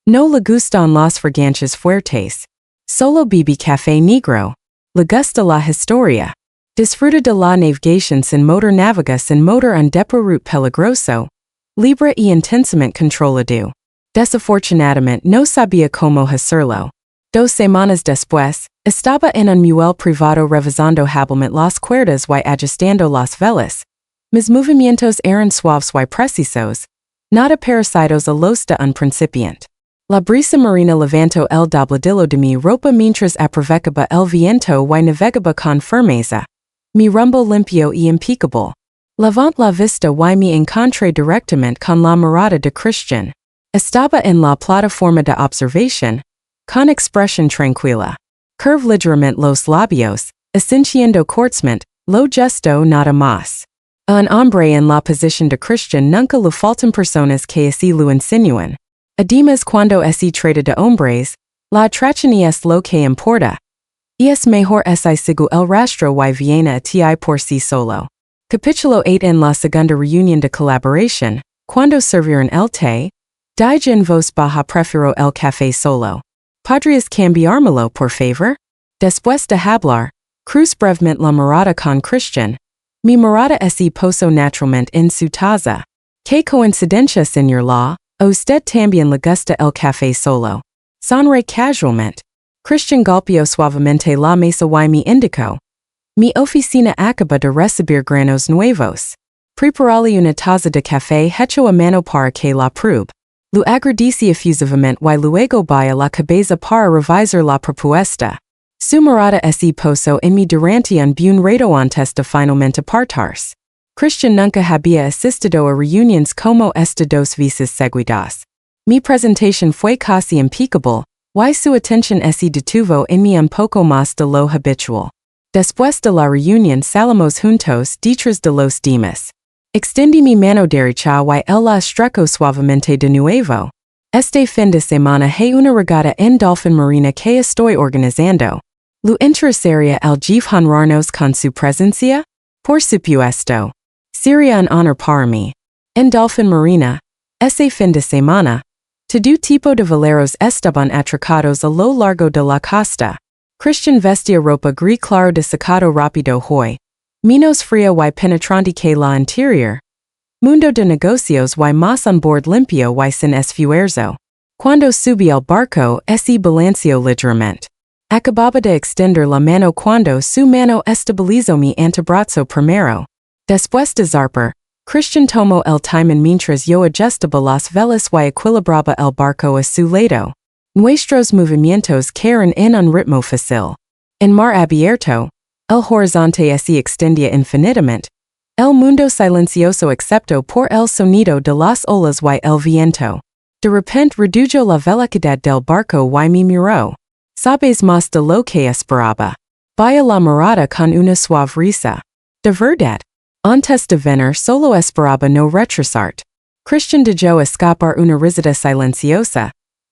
No le gustan las fragancias fuertes. Solo bebe café negro. Le gusta la historia. Disfruta de la navegación sin motor, navega sin motor en route peligroso. Libre y intensamente controlado. Desafortunadamente no sabía cómo hacerlo. 2 semanas después, estaba en un muelle privado revisando hábilmente las cuerdas y ajustando las velas. Mis movimientos eran suaves y precisos. Nada parecidos a los de un principiante. La brisa marina levantó el dobladillo de mi ropa mientras aprovechaba el viento y navegaba con firmeza. Mi rumbo limpio y impecable. Levant la vista y me encontré directamente con la mirada de Christian. Estaba en la plataforma de observación, con expresión tranquila. Curve ligeramente los labios, asintiendo cortamente, lo gesto nada más. A un hombre en la posición de Christian nunca le faltan personas que así lo insinúan. Además cuando se trata de hombres, la atracción es lo que importa. Y es mejor si sigo el rastro y viene a ti por sí solo. Capítulo 8. En la segunda reunión de colaboración, cuando sirvieron el té, dije en voz baja prefiero el café solo. ¿Podrías cambiármelo por favor? Después de hablar, cruce brevemente la mirada con Christian. Mi mirada se posó naturalmente en su taza. ¿Qué coincidencia, señor Law? A usted también le gusta el café solo. Sonreí casualmente. Christian golpeó suavemente la mesa y me indicó. Mi oficina acaba de recibir granos nuevos. Preparale una taza de café hecho a mano para que la pruebe. Lo agradecí efusivamente y luego bajé la cabeza para revisar la propuesta. Su mirada se posó en mi durante un buen rato antes de finalmente apartarse. Christian nunca había asistido a reuniones como esta 2 veces seguidas. Mi presentación fue casi impecable, y su atención se detuvo en mí un poco más de lo habitual. Después de la reunión salimos juntos detrás de los demás. Extendí mi mano derecha y él la estrechó suavemente de nuevo. Este fin de semana hay una regata en Dolphin Marina que estoy organizando. ¿Lo interesaría el honrarnos con su presencia? Por supuesto. Sería un honor para mí. En Dolphin Marina, ese fin de semana, todo tipo de veleros estaban atracados a lo largo de la costa. Christian vestía ropa gris claro de sacado rápido hoy. Menos fría y penetrante que la interior. Mundo de negocios y más on board limpio y sin esfuerzo. Cuando subí al barco, se balanceó ligeramente. Acababa de extender la mano cuando su mano estabilizó mi antebrazo primero. Después de zarpar, Christian tomó el timón mientras yo ajustaba las velas y equilibraba el barco a su lado. Nuestros movimientos caen en un ritmo fácil. En mar abierto, el horizonte se extendía infinitamente. El mundo silencioso excepto por el sonido de las olas y el viento. De repente redujo la velocidad del barco y me miró. Sabes más de lo que esperaba. Vaya la mirada con una suave risa. De verdad. Antes de venir solo esperaba no retrasarte. Christian dejó escapar una risita silenciosa.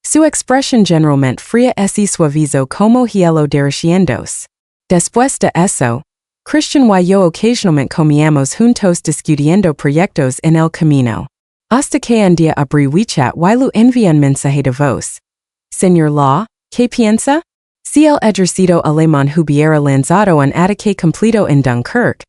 Su expresión generalmente fría y suavizo como hielo derritiéndose. Después de eso, Christian y yo ocasionalmente comíamos juntos discutiendo proyectos en el camino. Hasta que un día abrí WeChat y le envié un mensaje de voz. Señor Law, ¿qué piensa? Si el ejército alemán hubiera lanzado un ataque completo en Dunkirk,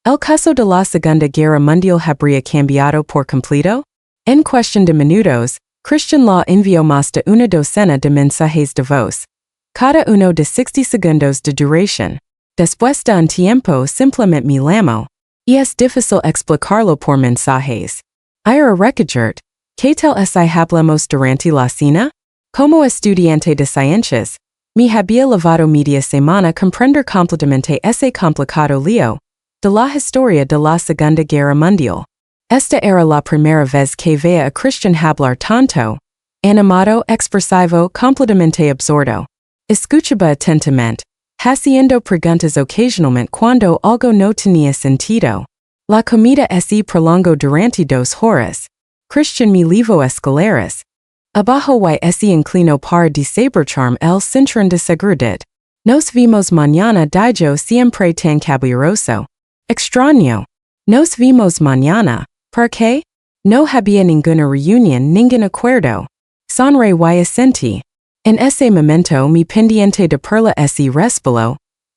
¿el caso de la Segunda Guerra Mundial habría cambiado por completo? En cuestión de minutos, Christian Law envió más de una docena de mensajes de voz, cada uno de 60 segundos de duración. Después de un tiempo simplemente me llamó, y es difícil explicarlo por mensajes. Ira recordar, ¿qué tal si hablamos durante la cena? Como estudiante de ciencias, me había llevado media semana comprender completamente ese complicado lío de la historia de la Segunda Guerra Mundial. Esta era la primera vez que veía a Christian hablar tanto, animado, expresivo, completamente absorto. Escuchaba atentamente, haciendo preguntas ocasionalmente cuando algo no tenía sentido. La comida se prolongó durante 2 horas. Christian me llevó escaleras abajo y se inclinó para desabrocharme el cinturón de seguridad. Nos vimos mañana dijo siempre tan caballeroso. Extraño. Nos vimos mañana. ¿Por qué? No había ninguna reunión, ningún acuerdo. Sonreí y asentí. En ese momento mi pendiente de perla se resbaló,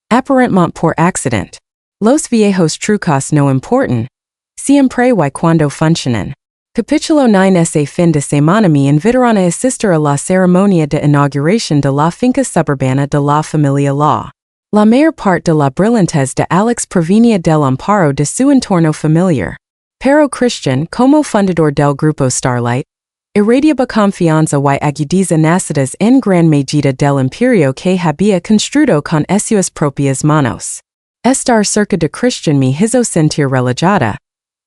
aparentemente por accidente. Los viejos trucos no importan. Siempre y cuando funcionan. Capítulo 9. Ese fin de semana me invitaron a asistir a la ceremonia de inauguración de la finca suburbana de la familia Law. La mayor parte de la brillantez de Alex provenía del amparo de su entorno familiar. Pero Christian, como fundador del grupo Starlight, irradiaba confianza y agudeza nacidas en gran medida del imperio que había construido con sus propias manos. Estar cerca de Christian me hizo sentir relajada,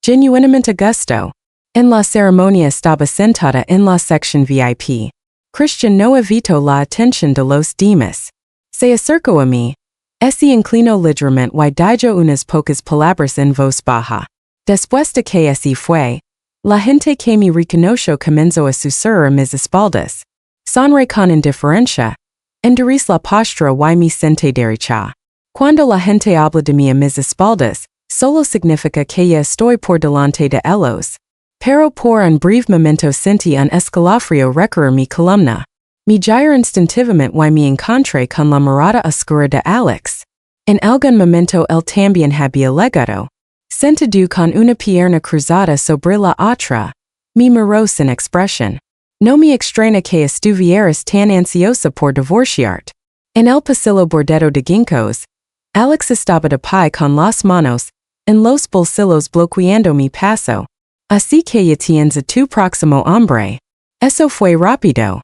genuinamente a gusto. En la ceremonia estaba sentada en la sección VIP. Christian no evitó la atención de los demás. Se acercó a mí, se inclinó ligeramente y dijo unas pocas palabras en voz baja. Después de que se fue, la gente que me reconoció comenzó a susurrar a mis espaldas. Sonreí con indiferencia. Enderecé la postura y me senté derecha. Cuando la gente habla de mí a mis espaldas, solo significa que ya estoy por delante de ellos. Pero por un breve momento sentí un escalofrío recorrer mi columna. Me giré instintivamente y me encontré con la mirada oscura de Alex. En algún momento él también había llegado. Sentado con una pierna cruzada sobre la otra, me miró sin expresión. No me extraña que estuvieras tan ansiosa por divorciarte. En el pasillo bordado de ginkgos, Alex estaba de pie con las manos en los bolsillos bloqueando mi paso. Así que ya tienes a tu próximo hombre. Eso fue rápido.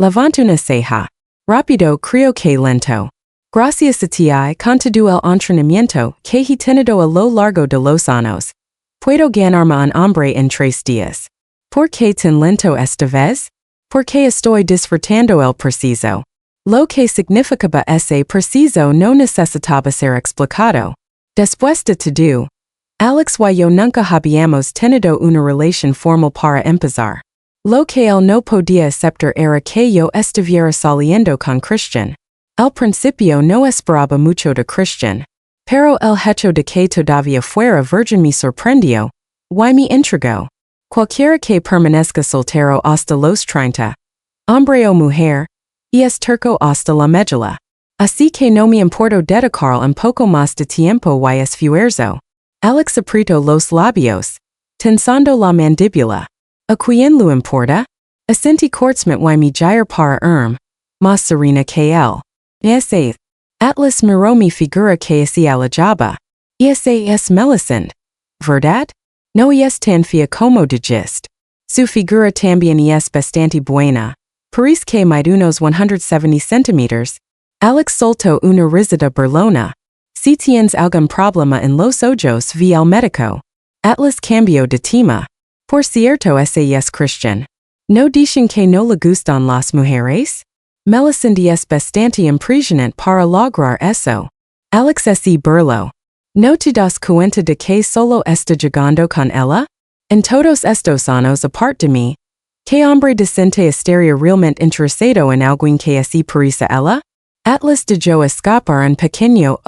Levanto una ceja. Rápido creo que lento. Gracias a ti con todo el entrenamiento que he tenido a lo largo de los años, puedo ganarme un hombre en 3 días. ¿Por qué tan lento esta vez? Porque estoy disfrutando el preciso. Lo que significaba ese preciso no necesitaba ser explicado. Después de todo, Alex y yo nunca habíamos tenido una relación formal para empezar. Lo que él no podía aceptar era que yo estuviera saliendo con Christian. Al principio no esperaba mucho de Christian, pero el hecho de que todavía fuera virgen me sorprendió, y me intrigó. Cualquiera que permanezca soltero hasta los 30, hombre o mujer, y es terco hasta la médula. Así que no me importó dedicar un poco más de tiempo y esfuerzo. Alex apretó los labios, tensando la mandíbula. ¿A quién le importa? Asentí cortamente y me giré para más serena que él. Ese Atlas miró mi figura que se alejaba. Ese es Melisande, ¿verdad? No es tan fea como dijiste. Su figura también es bastante buena. Parece que mide unos 170 centímetros. Alex soltó una risita burlona. Si tienes algún problema en los ojos ve al médico. Atlas cambió de tema. Por cierto ese es Christian. ¿No dicen que no le gustan las mujeres? Melisande es bastante impresionante para lograr eso. Alex se burló. ¿No te das cuenta de que solo está llegando con ella? En todos estos años aparte de mí, Que hombre decente estaría realmente interesado en alguien que así parece ella? Atlas de yo escapar un pequeño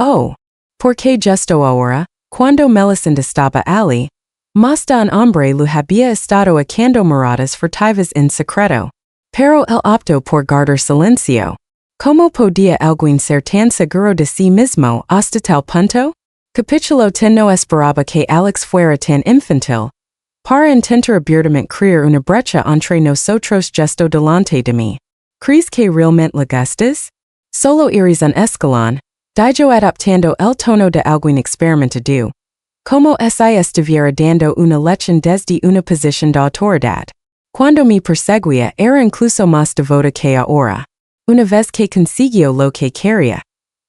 porque justo ahora, cuando Melisande estaba allí, más de un hombre lo había estado echando miradas furtivas en secreto. Pero él optó por guardar silencio. ¿Cómo podía alguien ser tan seguro de sí mismo hasta tal punto? Capítulo 10. No esperaba que Alex fuera tan infantil. Para intentar abiertamente crear una brecha entre nosotros justo delante de mí. ¿Crees que realmente le gustas? Solo eres un escalón. Dijo adaptando el tono de alguien experimentado. Como si estuviera dando una lección desde una posición de autoridad. Cuando me perseguía era incluso más devota que ahora. Una vez que consiguió lo que quería.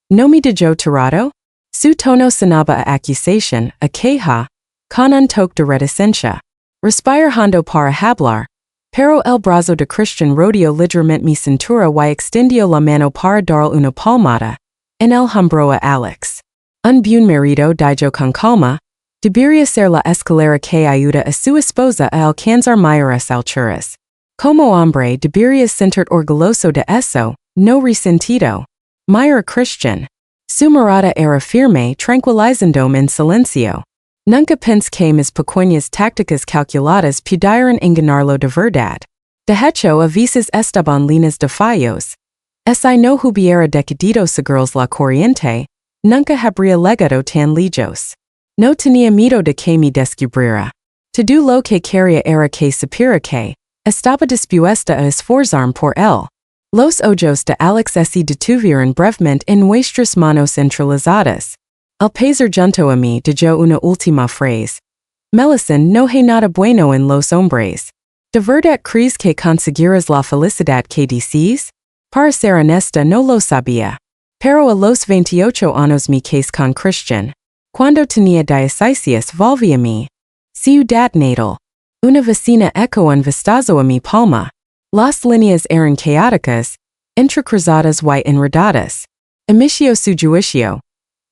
No me dejó tirado? Su tono sonaba a acusación, a queja, con un toque de reticencia. Respirando para hablar. Pero el brazo de Christian rodeó ligeramente mi cintura y extendió la mano para dar una palmada. En el hombro a Alex. Un buen marido dijo con calma. Debería ser la escalera que ayuda a su esposa a alcanzar mayores alturas. Como hombre deberías sentir orgulloso de eso, no resentido. Mira Christian. Su mirada era firme, tranquilizándome en silencio. Nunca pensé que mis pequeñas tácticas calculadas pudieran engañarlo de verdad. De hecho, a veces estaban llenas de fallos. Si no hubiera decidido seguirles la corriente, nunca habría llegado tan lejos. No tenía miedo de que me descubriera. Todo lo que quería era que supiera que estaba dispuesta a esforzarme por él. Los ojos de Alex se detuvieron brevemente en nuestras manos entrelazadas. Al pasar junto a mí dijo una última frase. Melisande, no hay nada bueno en los hombres. ¿De verdad crees que conseguirás la felicidad que dices? Para ser honesta no lo sabía. Pero a los 28 años me casé con Christian. Cuando tenía 16 volví a mi ciudad natal. Una vecina echó un vistazo a mi palma. Las líneas eran caóticas, entrecruzadas y enredadas. Inició su juicio.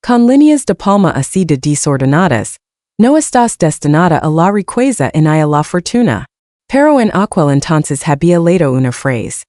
Con líneas de palma así de desordenadas, no estás destinada a la riqueza ni a la fortuna. Pero en aquel entonces había leído una frase.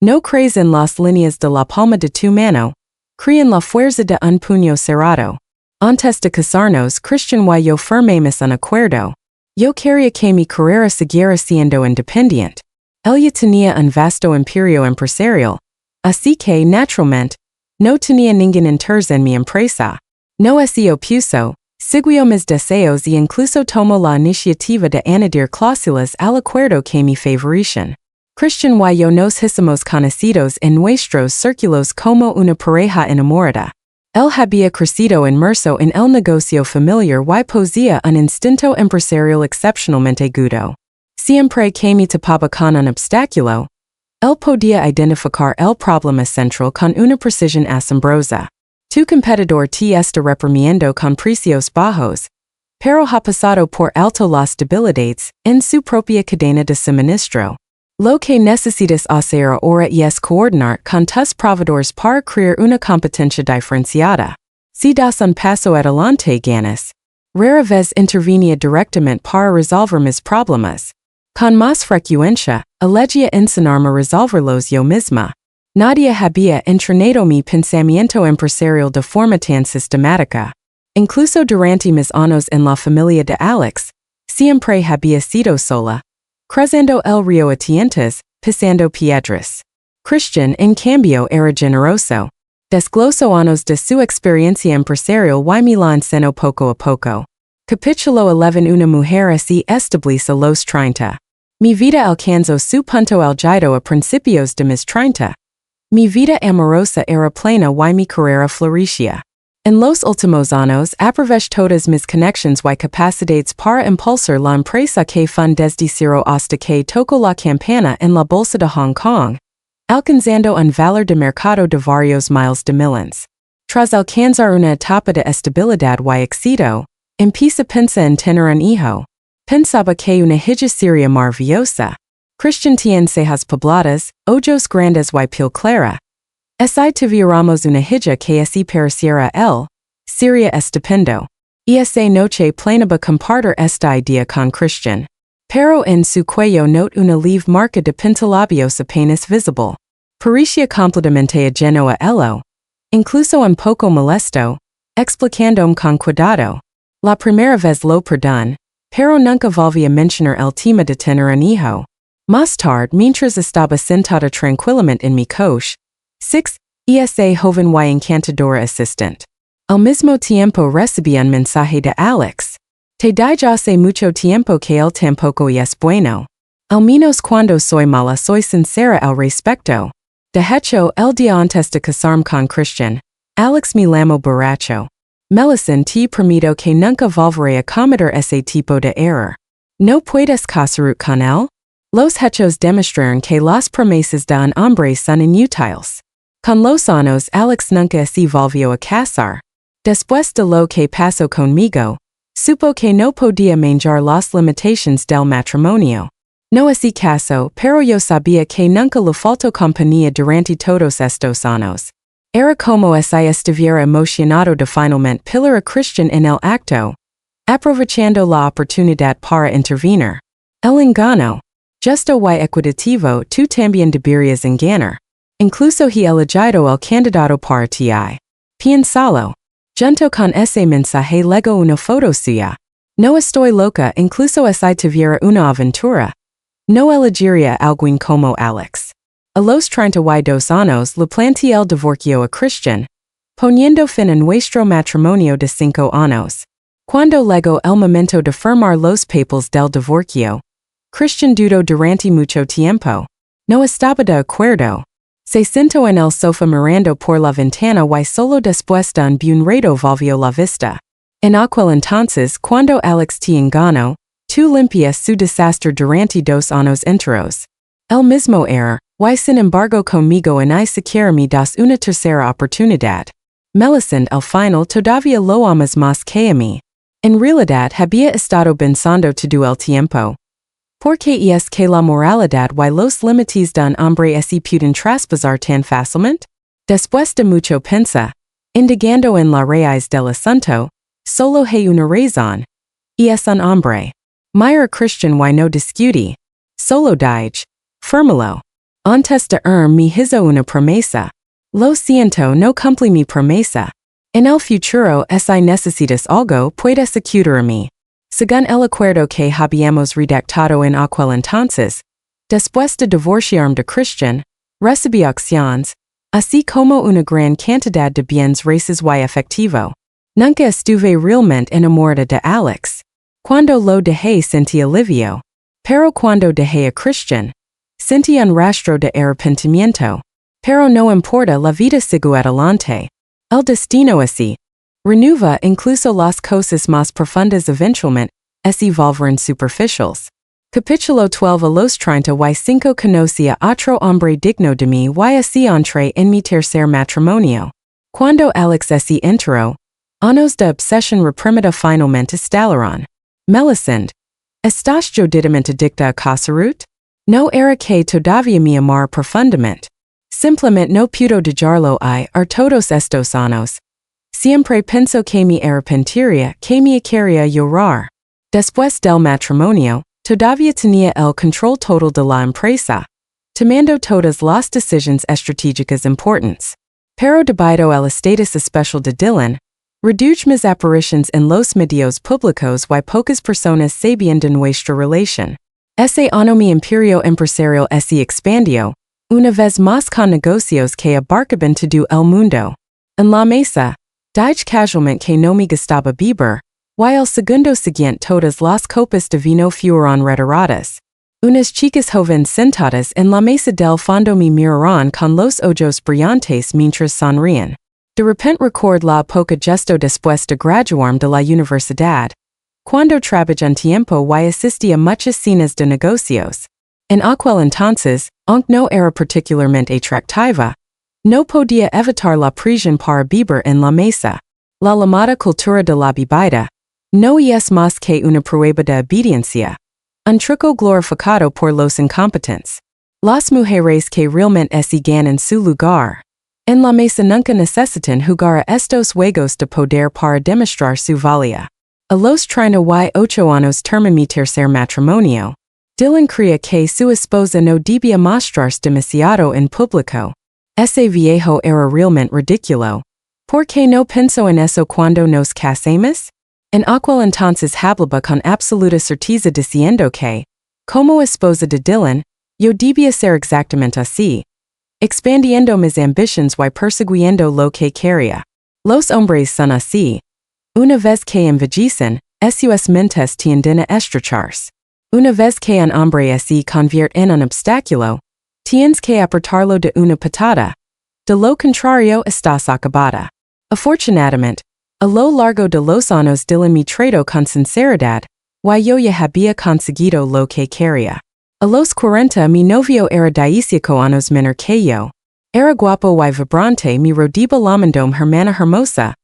No crees en las líneas de la palma de tu mano, cree en la fuerza de un puño cerrado. Antes de casarnos, Christian y yo firmamos un acuerdo. Yo quería que mi carrera siguiera siendo independiente. Ella tenía un vasto imperio empresarial. Así que, naturalmente, no tenía ningún interés en mi empresa. No se opuso, siguió mis deseos y incluso tomó la iniciativa de añadir cláusulas al acuerdo que me favorecen. Christian y yo nos hicimos conocidos en nuestros círculos como una pareja enamorada. Él había crecido inmerso en el negocio familiar y poseía un instinto empresarial excepcionalmente agudo. Siempre que me topaba con un obstáculo, él podía identificar el problema central con una precisión asombrosa. Tu competidor te está reprimiendo con precios bajos, pero ha pasado por alto las debilidades en su propia cadena de suministro. Lo que necesitas hacer ahora es coordinar con tus proveedores para crear una competencia diferenciada. Si das un paso adelante ganas. Rara vez intervenía directamente para resolver mis problemas. Con más frecuencia, elegía enseñarme a resolverlos yo misma. Nadie había entrenado mi pensamiento empresarial de forma tan sistemática. Incluso durante mis años en la familia de Alex, siempre había sido sola. Cruzando el río a tientas, pisando piedras. Christian, en cambio, era generoso. Desglosó años de su experiencia empresarial y me la enseñó poco a poco. Capítulo 11. Una mujer así establece los 30. Mi vida alcanzó su punto álgido a principios de mis 30. Mi vida amorosa era plena y mi carrera florecía. En los últimos años aproveché todas mis conexiones y capacidades para impulsar la empresa que fundé desde cero hasta que tocó la campana en la bolsa de Hong Kong, alcanzando un valor de mercado de varios miles de millones. Tras alcanzar una etapa de estabilidad y éxito, empecé a pensar en tener un hijo. Pensaba que una hija sería maravillosa. Christian tiene cejas pobladas, ojos grandes y piel clara. Si tuviéramos una hija que así pareciera él, sería estupendo. Y esa noche planeaba compartir esta idea con Christian. Pero en su cuello note una leve marca de pintalabios apenas visible. Parecía completamente ajeno a ello. Incluso un poco molesto, explicandome con cuidado. La primera vez lo perdón, pero nunca volví a mencionar el tema de tener un hijo. Más tarde, mientras estaba sentada tranquilamente en mi coche. 6. Esa joven y encantadora assistant. Al mismo tiempo recibí un mensaje de Alex. Te dije hace mucho tiempo que el tampoco es bueno. Al menos cuando soy mala soy sincera al respecto. De hecho, el día antes de casarme con Christian, Alex me llamó borracho. Melisande, te prometo que nunca volveré a cometer ese tipo de error. ¿No puedes casar con él? Los hechos demostraron que las promesas de un hombre son inútiles. Con los años, Alex nunca se volvió a casar. Después de lo que pasó conmigo, supo que no podía manejar las limitaciones del matrimonio. No así caso, pero yo sabía que nunca le faltó compañía durante todos estos años. Era como si estuviera emocionado de finalmente pillar a Christian en el acto, aprovechando la oportunidad para intervenir. El engaño. Justo y equitativo, tú también deberías engañar. Incluso he elegido el candidato para ti. Piénsalo. Junto con ese mensaje lego una foto suya. No estoy loca, incluso si tuviera una aventura. No elegiría alguien como Alex. A los 32 años le planteé el divorcio a Christian, poniendo fin a nuestro matrimonio de 5 años. Cuando llegó el momento de firmar los papeles del divorcio, Christian dudó durante mucho tiempo. No estaba de acuerdo. Se sentó en el sofá mirando por la ventana y solo después de un buen rato volvió la vista. En aquel entonces, cuando Alex te engañó, tú limpias su desastre durante 2 años enteros. El mismo error, y sin embargo conmigo ni siquiera me das una tercera oportunidad. Melisande, al final todavía lo amas más que a mí. En realidad había estado pensando todo el tiempo. Porque es que la moralidad y los límites de un hombre se pueden traspasar tan fácilmente? Después de mucho pensar, indagando en la raíz del asunto, solo hay una razón. Y es un hombre. Mira Christian y no discutí. Solo dije, fírmalo. Antes de me hizo una promesa. Lo siento, no cumplí mi promesa. En el futuro, si necesitas algo, puedes acudir a mí. Según el acuerdo que habíamos redactado en aquel entonces, después de divorciarme de Christian, recibí acciones, así como una gran cantidad de bienes raíces y efectivo. Nunca estuve realmente enamorada de Alex. Cuando lo dejé sentí alivio. Pero cuando dejé a Christian, sentí un rastro de arrepentimiento. Pero no importa, la vida sigue adelante. El destino así. Renueva incluso las cosas más profundas eventualmente, así volverán superficiales. Capítulo 12 a los 35 conocí a otro hombre digno de mí y así entré en mi tercer matrimonio. Cuando Alex se enteró, años de obsesión reprimida finalmente estallaron. Melisande, ¿estás jodidamente adicta a casarut? No era que todavía me amara profundamente. Simplemente no puedo dejarlo todos estos años. Siempre pensó que me arrepentiría, que me quería llorar. Después del matrimonio, todavía tenía el control total de la empresa, tomando todas las decisiones estratégicas importantes. Pero debido al estatus especial de Dylan, redujo mis apariciones en los medios públicos y pocas personas sabían de nuestra relación. Ese año mi imperio empresarial se expandió, una vez más con negocios que abarcaban todo el mundo. En la mesa, dije casualmente que no me gustaba beber, y el segundo siguiente todas las copas de vino fueron retiradas. Unas chicas jóvenes sentadas en la mesa del fondo me miraron con los ojos brillantes mientras sonrían. De repente recuerdo la época justo después de graduarme de la universidad, cuando trabajé un tiempo y asistí a muchas cenas de negocios. En aquel entonces, aunque no era particularmente atractiva, no podía evitar la presión para beber en la mesa. La llamada cultura de la bebida no es más que una prueba de obediencia, un truco glorificado por los incompetentes. Las mujeres que realmente se ganan su lugar en la mesa nunca necesitan jugar a estos juegos de poder para demostrar su valía. A los 38 años terminé mi tercer matrimonio, Dylan crea que su esposa no debía mostrarse demasiado en público. Ese viejo era realmente ridículo. ¿Por qué no pensó en eso cuando nos casamos? En aquel entonces hablaba con absoluta certeza diciendo que, como esposa de Dylan, yo debía ser exactamente así. Expandiendo mis ambitions y persiguiendo lo que quería. Los hombres son así. Una vez que envejecen, sus mentes tienden a estrecharse. Una vez que un hombre se convierte en un obstáculo, tienes que apretarlo de una patada. De lo contrario estás acabada. Afortunadamente, a lo largo de los años Dylan me trató con sinceridad, y yo ya había conseguido lo que quería. A los 40 mi novio era 15 años menor que yo. Era guapo y vibrante, mi rodilla lamandom hermana hermosa.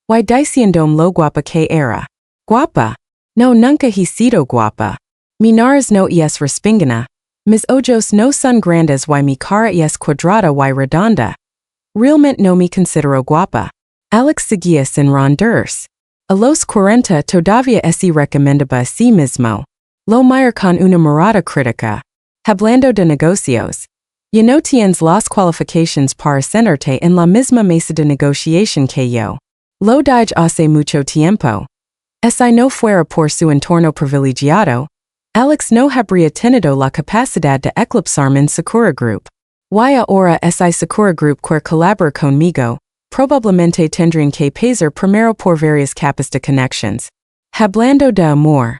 Y diciendom lo guapa que era. Guapa? No, nunca he sido guapa. Mi nariz no es respingana. Mis ojos no son grandes y mi cara es cuadrada y redonda. Realmente no me considero guapa. Alex seguía sin ronderse. A los 40 todavía se recomendaba a sí mismo. Lo mira con una mirada crítica. Hablando de negocios. Ya no tienes las qualifications para sentarte en la misma mesa de negociación que yo. Lo dije hace mucho tiempo. Si no fuera por su entorno privilegiado, Alex no habría tenido la capacidad de eclipsarme en Sakura Group. Y ahora ese Sakura Group que colabora conmigo, probablemente tendrían que pasar primero por varias capas de connections. Hablando de amor.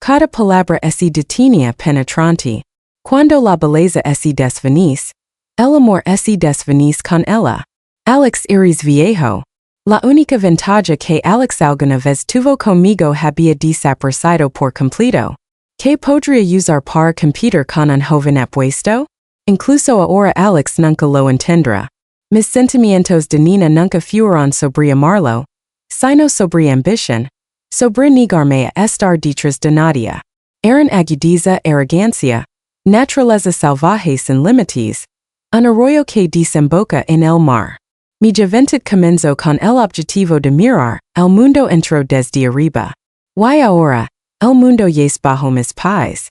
Cada palabra se detenía penetrante. Cuando la belleza se desvanece, el amor se desvanece con ella. Alex eres viejo. La única ventaja que Alex alguna vez tuvo conmigo había desaparecido por completo. ¿Qué podría usar para competir con un joven apuesto? Incluso ahora Alex nunca lo entendrá. Mis sentimientos de niña nunca fueron sobre amarlo, sino sobre ambición, sobre negarme a estar detrás de nadie. Eran agudeza, arrogancia, naturaleza salvaje sin límites, un arroyo que desemboca en el mar. Mi juventud comenzó con el objetivo de mirar el mundo entero desde arriba. Y ahora, el mundo es bajo mis pies.